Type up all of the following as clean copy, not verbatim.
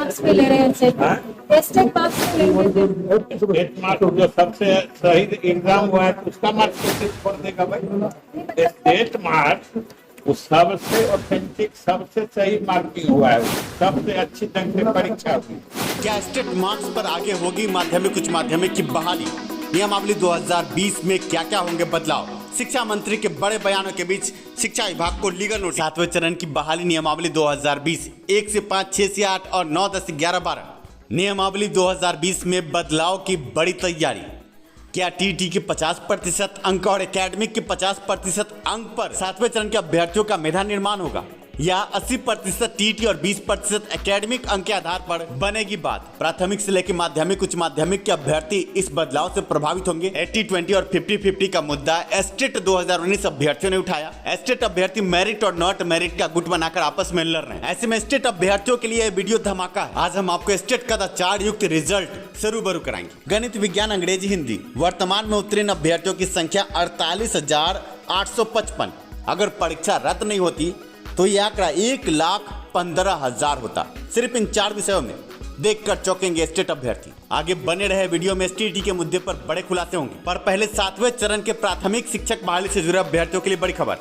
Marks पे ले रहे हैं टेस्टेड मार्क्स पे लेंगे। स्टेट मार्क्स जो सबसे सही एग्जाम हुआ है उसका मार्क्स कैसे छोड़ देगा भाई? स्टेट मार्क्स वो सबसे ऑथेंटिक, सबसे सही मार्किंग हुआ है, सबसे अच्छी ढंग से परीक्षा हुई। क्या स्टेट मार्क्स पर आगे होगी माध्यमिक उच्च माध्यमिक की बहाली? नियमावली 2020 में क्या क्या होंगे बदलाव? शिक्षा मंत्री के बड़े बयानों के बीच शिक्षा विभाग को लीगल नोटिस। 7वें चरण की बहाली नियमावली 2020 1 से 5, 6 से 8 और 9, 10, 11, 12। नियमावली 2020 में बदलाव की बड़ी तैयारी। क्या टीटी के 50% अंक और एकेडमिक के 50% अंक पर 7वें चरण के अभ्यर्थियों का मेधा निर्माण होगा, या 80% टीटी और 20% एकेडमिक अंक के आधार पर बनेगी बात? प्राथमिक से लेकर माध्यमिक उच्च माध्यमिक के अभ्यर्थी इस बदलाव से प्रभावित होंगे। 80-20 और 50-50 का मुद्दा एस्टेट 2019 अभ्यर्थियों ने उठाया। एस्टेट अभ्यर्थी मेरिट और नॉट मेरिट का गुट बनाकर आपस में लड़ रहे हैं। ऐसे में एस्टेट अभ्यर्थियों के लिए वीडियो धमाका है। आज हम आपको एस्टेट का चार्ट युक्त रिजल्ट से रूबरू कराएंगे। गणित, विज्ञान, अंग्रेजी, हिंदी। वर्तमान में उत्तीर्ण अभ्यर्थियों की संख्या 48,855। अगर परीक्षा रद्द नहीं होती तो यह आंकड़ा 1,15,000 होता। सिर्फ इन 4 विषयों में देखकर चौंकेंगे स्टेट अभ्यर्थी। आगे बने रहे वीडियो में एसटीईटी के मुद्दे पर बड़े खुलासे होंगे, पर पहले 7वें चरण के प्राथमिक शिक्षक बहाली से जुड़े अभ्यर्थियों के लिए बड़ी खबर।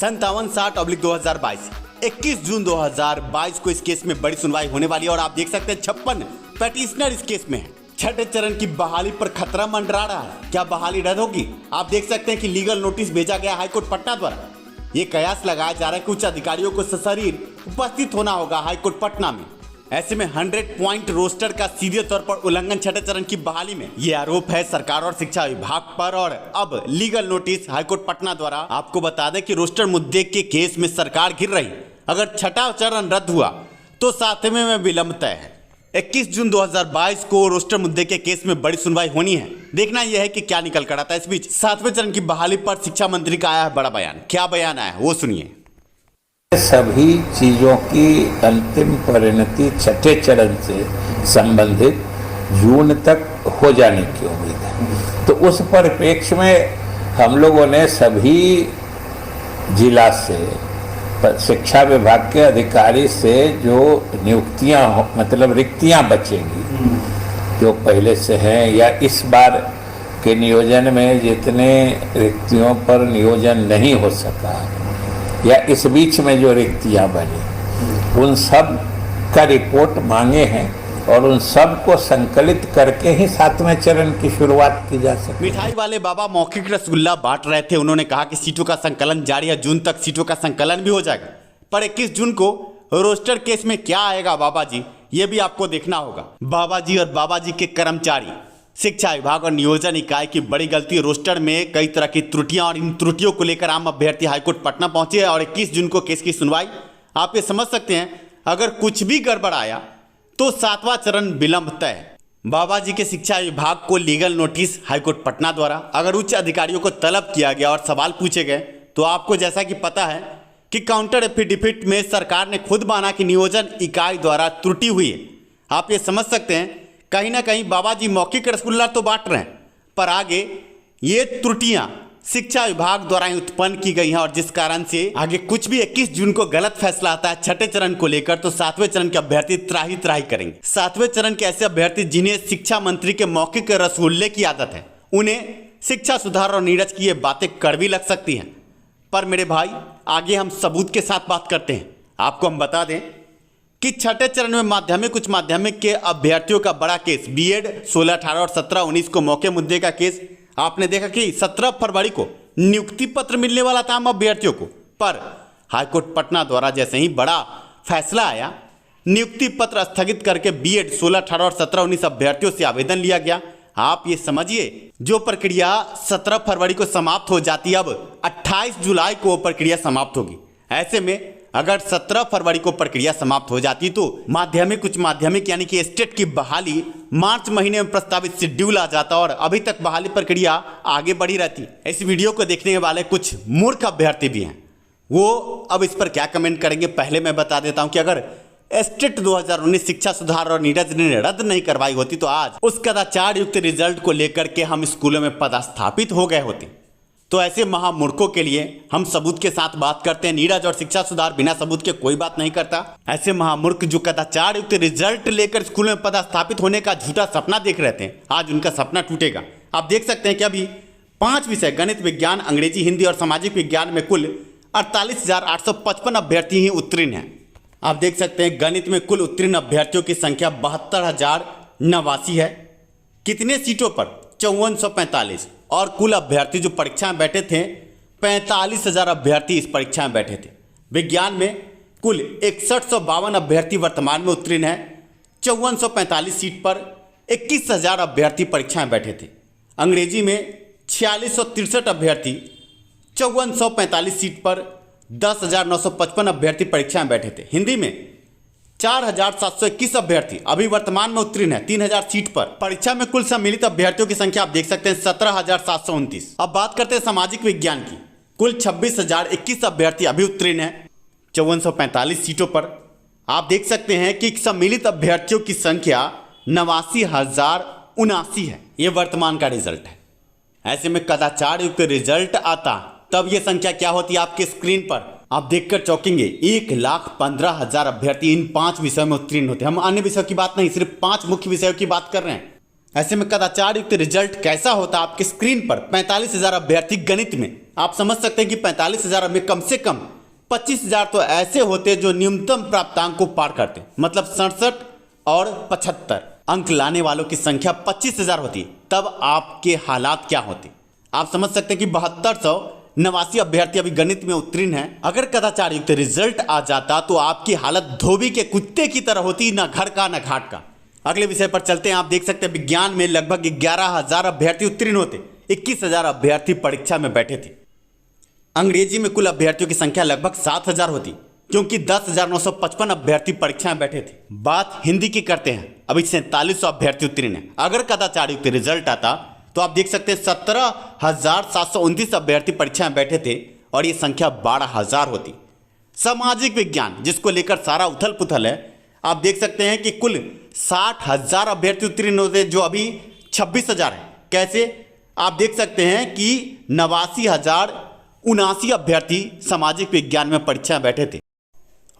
5760/2022 21 जून 2022 को इस केस में बड़ी सुनवाई होने वाली है और आप देख सकते हैं 56 पेटिशनर इस केस में है। 6ठे चरण की बहाली पर खतरा मंडरा रहा है। क्या बहाली रद्द होगी? आप देख सकते हैं कि लीगल नोटिस भेजा गया हाईकोर्ट पटना द्वारा। ये कयास लगाया जा रहा है कि उच्च अधिकारियों को सशरीर उपस्थित होना होगा हाईकोर्ट पटना में। ऐसे में 100 पॉइंट रोस्टर का सीधे तौर पर उल्लंघन 6ठे चरण की बहाली में ये आरोप है सरकार और शिक्षा विभाग पर। और अब लीगल नोटिस हाईकोर्ट पटना द्वारा। आपको बता दें कि रोस्टर मुद्दे के केस में सरकार घिर रही। अगर 6ठा चरण रद्द हुआ तो 7वें में विलंब तय है। 21 जून 2022 को रोस्टर मुद्दे के केस में बड़ी सुनवाई होनी है। देखना यह है कि क्या निकल कर आता है। इस बीच 7वें चरण की बहाली पर शिक्षा मंत्री का आया है बड़ा बयान। क्या बयान आया है वो सुनिए। सभी चीजों की अंतिम परिणति 6ठे चरण से संबंधित जून तक हो जाने की उम्मीद है। तो उस परिप्रेक्ष्य में हम लोगों ने सभी जिला से शिक्षा विभाग के अधिकारी से जो नियुक्तियां मतलब रिक्तियां बचेंगी जो पहले से हैं, या इस बार के नियोजन में जितने रिक्तियों पर नियोजन नहीं हो सका या इस बीच में जो रिक्तियां बनी, उन सब का रिपोर्ट मांगे हैं और उन सब को संकलित करके ही 7वें चरण की शुरुआत की जा सकती। मिठाई वाले बाबा मौखिक रसगुल्ला बांट रहे थे। उन्होंने कहा कि सीटों का संकलन जारी है, जून तक सीटों का संकलन भी हो जाएगा। पर 21 जून को रोस्टर केस में क्या आएगा बाबा जी, ये भी आपको देखना होगा। बाबा जी और बाबा जी के कर्मचारी, शिक्षा विभाग और नियोजन इकाई की बड़ी गलती। रोस्टर में कई तरह की त्रुटियां और इन त्रुटियों को लेकर आम अभ्यर्थी हाईकोर्ट पटना पहुंचे और 21 जून को केस की सुनवाई। आप ये समझ सकते हैं अगर कुछ भी गड़बड़ आया तो 7वां चरण विलंब तय। बाबा जी के शिक्षा विभाग को लीगल नोटिस हाईकोर्ट पटना द्वारा। अगर उच्च अधिकारियों को तलब किया गया और सवाल पूछे गए तो आपको जैसा कि पता है कि काउंटर एफिडेविट में सरकार ने खुद माना कि नियोजन इकाई द्वारा त्रुटि हुई है। आप ये समझ सकते हैं कहीं ना कहीं बाबा जी मौखिक रसगुल्ला तो बांट रहे हैं, पर आगे ये त्रुटियां शिक्षा विभाग द्वारा ही उत्पन्न की गई हैं और जिस कारण से आगे कुछ भी 21 जून को गलत फैसला आता है 6ठे चरण को लेकर तो 7वें चरण के अभ्यर्थी त्राही त्राही करेंगे। 7वें चरण के ऐसे अभ्यर्थी जिन्हें शिक्षा मंत्री के मौखिक रसगुल्ले की आदत है, उन्हें शिक्षा सुधार और नीरज की ये बातें कड़वी लग सकती हैं। पर मेरे भाई आगे हम सबूत के साथ बात करते हैं। आपको हम बता दें कि 6ठे चरण में माध्यमिक उच्च माध्यमिक के अभ्यर्थियों का बड़ा केस बीएड 16, 18 और 17, 19 को मौके मुद्दे का केस। आपने देखा कि 17 फरवरी को नियुक्ति पत्र मिलने वाला था आम अभ्यर्थियों को, पर हाईकोर्ट पटना द्वारा जैसे ही बड़ा फैसला आया, नियुक्ति पत्र स्थगित करके बीएड 16, 18 और 17, 19 अभ्यर्थियों से आवेदन लिया गया। आप ये समझिए जो प्रक्रिया 17 फरवरी को समाप्त हो जाती है, अब 28 जुलाई को वो प्रक्रिया समाप्त होगी। ऐसे में अगर 17 फरवरी को प्रक्रिया समाप्त हो जाती तो माध्यमिक उच्च माध्यमिक यानी कि स्टेट की बहाली मार्च महीने में प्रस्तावित शेड्यूल आ जाता और अभी तक बहाली प्रक्रिया आगे बढ़ी रहती। इस वीडियो को देखने वाले कुछ मूर्ख अभ्यर्थी भी हैं, वो अब इस पर क्या कमेंट करेंगे पहले मैं बता देता हूं कि अगर स्टेट 2019 शिक्षा सुधार और नीरज ने रद्द नहीं करवाई होती तो आज उस कदाचार युक्त रिजल्ट को लेकर के हम स्कूलों में पदस्थापित हो गए होते। तो ऐसे महामूर्खों के लिए हम सबूत के साथ बात करते हैं। नीरज और शिक्षा सुधार बिना सबूत के कोई बात नहीं करता। ऐसे महामूर्ख जो कदाचार युक्त रिजल्ट लेकर स्कूल में पदस्थापित होने का झूठा सपना देख रहे थे, आज उनका सपना टूटेगा। आप देख सकते हैं कि अभी 5 विषय गणित, विज्ञान, अंग्रेजी, हिंदी और सामाजिक विज्ञान में कुल 48,855 अभ्यर्थी ही उत्तीर्ण हैं। आप देख सकते हैं गणित में कुल उत्तीर्ण अभ्यर्थियों की संख्या 72,089 है। कितने सीटों पर? 5445। और कुल अभ्यर्थी जो परीक्षा में बैठे थे 45,000 अभ्यर्थी इस परीक्षा में बैठे थे। विज्ञान में कुल 6152 अभ्यर्थी वर्तमान में उत्तीर्ण हैं। 5445 सीट पर 21,000 अभ्यर्थी परीक्षा में बैठे थे। अंग्रेजी में 4663 अभ्यर्थी, 5445 सीट पर 10,955 अभ्यर्थी परीक्षा में बैठे थे। हिंदी में 4,721 अभ्यर्थी अभी वर्तमान में उत्तीर्ण है 3,000 सीट पर। परीक्षा में कुल सम्मिलित अभ्यर्थियों की संख्या आप देख सकते हैं 17,729। अब बात करते हैं सामाजिक विज्ञान की। कुल 26,021 अभ्यर्थी अभी उत्तीर्ण है 5445 सीटों पर। आप देख सकते हैं कि सम्मिलित अभ्यर्थियों की संख्या 89,079 है। यह वर्तमान का रिजल्ट है। ऐसे में कदाचार युक्त रिजल्ट आता तब यह संख्या क्या होती है आपके स्क्रीन पर आप देखकर चौंकेंगे। 1,15,000 अभ्यर्थी इन 5 विषयों में उत्तीर्ण होते हैं। हम अन्य विषयों की बात नहीं, सिर्फ 5 मुख्य विषयों की बात कर रहे हैं। ऐसे में कदाचार युक्त रिजल्ट कैसा होता आपके स्क्रीन पर 45,000 अभ्यर्थी गणित में। आप समझ सकते हैं कि 45,000 में कम से कम 25,000 तो ऐसे होते जो न्यूनतम प्राप्तांक को पार करते, मतलब 67 और 75 अंक लाने वालों की संख्या 25,000 होती। तब आपके हालात क्या होते आप समझ सकते हैं कि 7289 अभ्यर्थी अभी गणित में उत्तीर्ण हैं। अगर कदाचार युक्त रिजल्ट आ जाता तो आपकी हालत धोबी के कुत्ते की तरह होती, ना घर का ना घाट का। अगले विषय पर चलते हैं। आप देख सकते हैं विज्ञान में लगभग 11,000 अभ्यर्थी उत्तीर्ण होते, 21,000 अभ्यर्थी परीक्षा में बैठे थे। अंग्रेजी में कुल अभ्यर्थियों की संख्या लगभग 7,000 होती, क्योंकि 10,955 अभ्यर्थी परीक्षा में बैठे थे। बात हिंदी की करते हैं, अभी 4700 अभ्यर्थी उत्तीर्ण हैं। अगर कदाचार युक्त रिजल्ट आता तो आप देख सकते हैं 17,729 अभ्यर्थी परीक्षा में बैठे थे और ये संख्या 12,000 होती। सामाजिक विज्ञान जिसको लेकर सारा उथल पुथल है, आप देख सकते हैं कि कुल 60,000 अभ्यर्थी उत्तीर्ण होते जो अभी 26,000 है। कैसे? आप देख सकते हैं कि 89,079 अभ्यर्थी सामाजिक विज्ञान में परीक्षा में बैठे थे।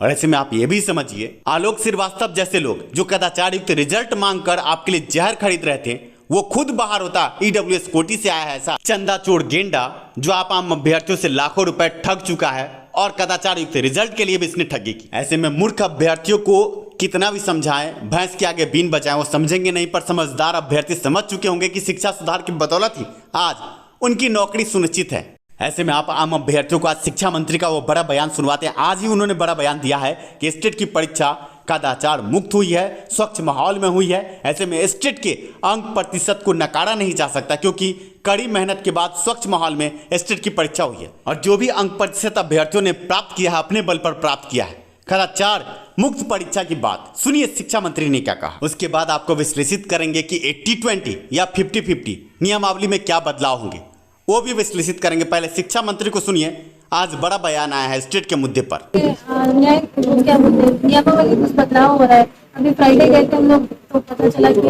और ऐसे में आप ये भी समझिए, आलोक श्रीवास्तव जैसे लोग जो कदाचार युक्त रिजल्ट मांगकर आपके लिए जहर खरीद रहे थे, वो खुद बाहर होता। ईडब्ल्यूएस कोटी से आया है ऐसा चंदाचोर गेंडा जो आप आम अभ्यर्थियों से लाखों रुपए ठग चुका है और कदाचार युक्त रिजल्ट के लिए भी इसने ठगी की। ऐसे में मूर्ख अभ्यर्थियों को कितना भी समझाएं, भैंस के आगे बीन बजाएं, वो समझेंगे नहीं। पर समझदार अभ्यर्थी समझ चुके होंगे कि शिक्षा सुधार की बदौलत ही आज उनकी नौकरी सुनिश्चित है। ऐसे में आप आम अभ्यर्थियों को आज शिक्षा मंत्री का वो बड़ा बयान सुनवाते हैं। आज ही उन्होंने बड़ा बयान दिया है कि स्टेट की परीक्षा कदाचार मुक्त हुई है, स्वच्छ माहौल में हुई है। ऐसे में स्टेट के अंक प्रतिशत को नकारा नहीं जा सकता, क्योंकि कड़ी मेहनत के बाद स्वच्छ माहौल में स्टेट की परीक्षा हुई है और जो भी अंक प्रतिशत अभ्यर्थियों ने प्राप्त किया है अपने बल पर प्राप्त किया है। कदाचार मुक्त परीक्षा की बात सुनिए शिक्षा मंत्री ने क्या कहा। उसके बाद आपको विश्लेषित करेंगे कि 80-20 या 50-50 नियमावली में क्या बदलाव होंगे, वो भी विश्लेषित करेंगे। पहले शिक्षा मंत्री को सुनिए, आज बड़ा बयान आया है स्टेट के मुद्दे पर। न्याय क्या मुद्दे, नियमावली कुछ बदलाव हो रहा है। अभी फ्राइडे गए थे हम लोग तो पता चला कि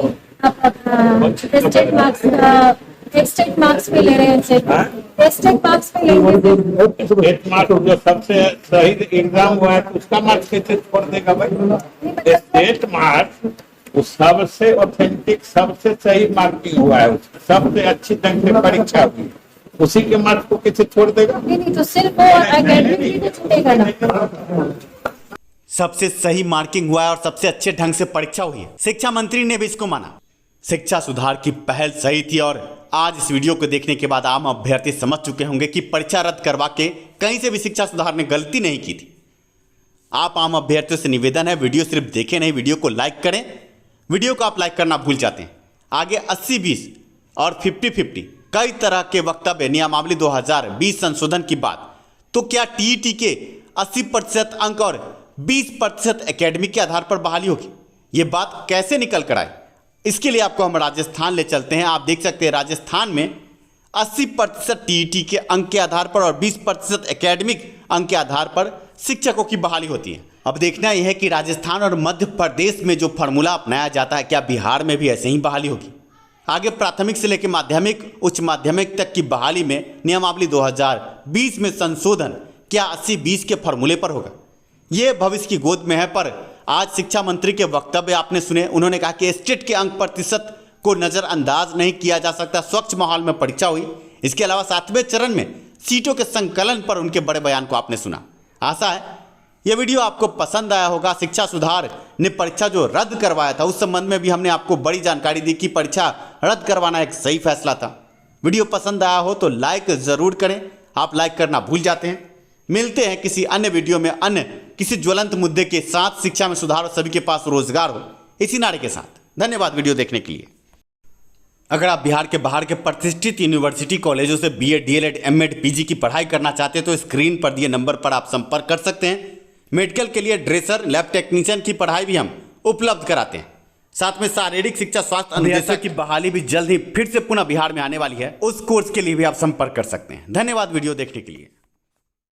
स्टेट मार्क्स पे ले रहे हैं। स्टेट मार्क्स पे लेंगे। स्टेट मार्क्स जो सबसे सही एग्जाम हुआ है उसका मार्क्स कैसे छोड़ देगा भाई? स्टेट मार्क्स उस सबसे ऑथेंटिक, सबसे सही मार्किंग हुआ है, सबसे अच्छी ढंग से परीक्षा हुई, उसी के मार्क्स को कैसे छोड़ देगा? नहीं तो सिर्फ वो एकेडमिक तो छूटेगा ना। सबसे सही मार्किंग हुआ है और सबसे अच्छे ढंग से परीक्षा हुई है। शिक्षा मंत्री ने भी इसको माना। शिक्षा सुधार की पहल सही थी और आज इस वीडियो को देखने के बाद आम अभ्यर्थी समझ चुके होंगे कि परीक्षा रद्द करवा के कहीं से भी शिक्षा सुधार ने गलती नहीं की थी। आप आम अभ्यर्थियों से निवेदन है, वीडियो सिर्फ देखें नहीं, वीडियो को लाइक करें। वीडियो को आप लाइक करना भूल जाते हैं। आगे 80-20 और 50-50 कई तरह के वक्तव्य, नियमावली 2020 संशोधन की बात। तो क्या टीईटी के 80% अंक और 20% एकेडमिक के आधार पर बहाली होगी? ये बात कैसे निकल कर आए, इसके लिए आपको हम राजस्थान ले चलते हैं। आप देख सकते हैं राजस्थान में 80% टीईटी के अंक के आधार पर और 20% एकेडमिक अंक के आधार पर शिक्षकों की बहाली होती है। अब देखना यह है कि राजस्थान और मध्य प्रदेश में जो फार्मूला अपनाया जाता है, क्या बिहार में भी ऐसे ही बहाली होगी? आगे प्राथमिक से लेकर माध्यमिक उच्च माध्यमिक तक की बहाली में नियमावली 2020 में संशोधन क्या 80-20 के फॉर्मूले पर होगा? ये भविष्य की गोद में है। पर आज शिक्षा मंत्री के वक्तव्य आपने सुने। उन्होंने कहा कि स्टेट के अंक प्रतिशत को नजरअंदाज नहीं किया जा सकता। स्वच्छ माहौल में परीक्षा हुई। इसके अलावा 7वें चरण में सीटों के संकलन पर उनके बड़े बयान को आपने सुना। आशा है यह वीडियो आपको पसंद आया होगा। शिक्षा सुधार ने परीक्षा जो रद्द करवाया था उस संबंध में भी हमने आपको बड़ी जानकारी दी कि परीक्षा रद्द करवाना एक सही फैसला था। वीडियो पसंद आया हो तो लाइक जरूर करें। आप लाइक करना भूल जाते हैं। मिलते हैं किसी अन्य वीडियो में अन्य किसी ज्वलंत मुद्दे के साथ। शिक्षा में सुधार और सभी के पास रोजगार हो, इसी नारे के साथ। धन्यवाद वीडियो देखने के लिए। अगर आप बिहार के बाहर के प्रतिष्ठित यूनिवर्सिटी कॉलेजों से बीए, डीएलएड, एमएड, पीजी की पढ़ाई करना चाहते हैं तो स्क्रीन पर दिए नंबर पर आप संपर्क कर सकते हैं। मेडिकल के लिए ड्रेसर, लैब टेक्नीशियन की पढ़ाई भी हम उपलब्ध कराते हैं। साथ में शारीरिक शिक्षा स्वास्थ्य अनुदेशक की बहाली भी जल्द ही फिर से पुनः बिहार में आने वाली है। उस कोर्स के लिए भी आप संपर्क कर सकते हैं। धन्यवाद वीडियो देखने के लिए।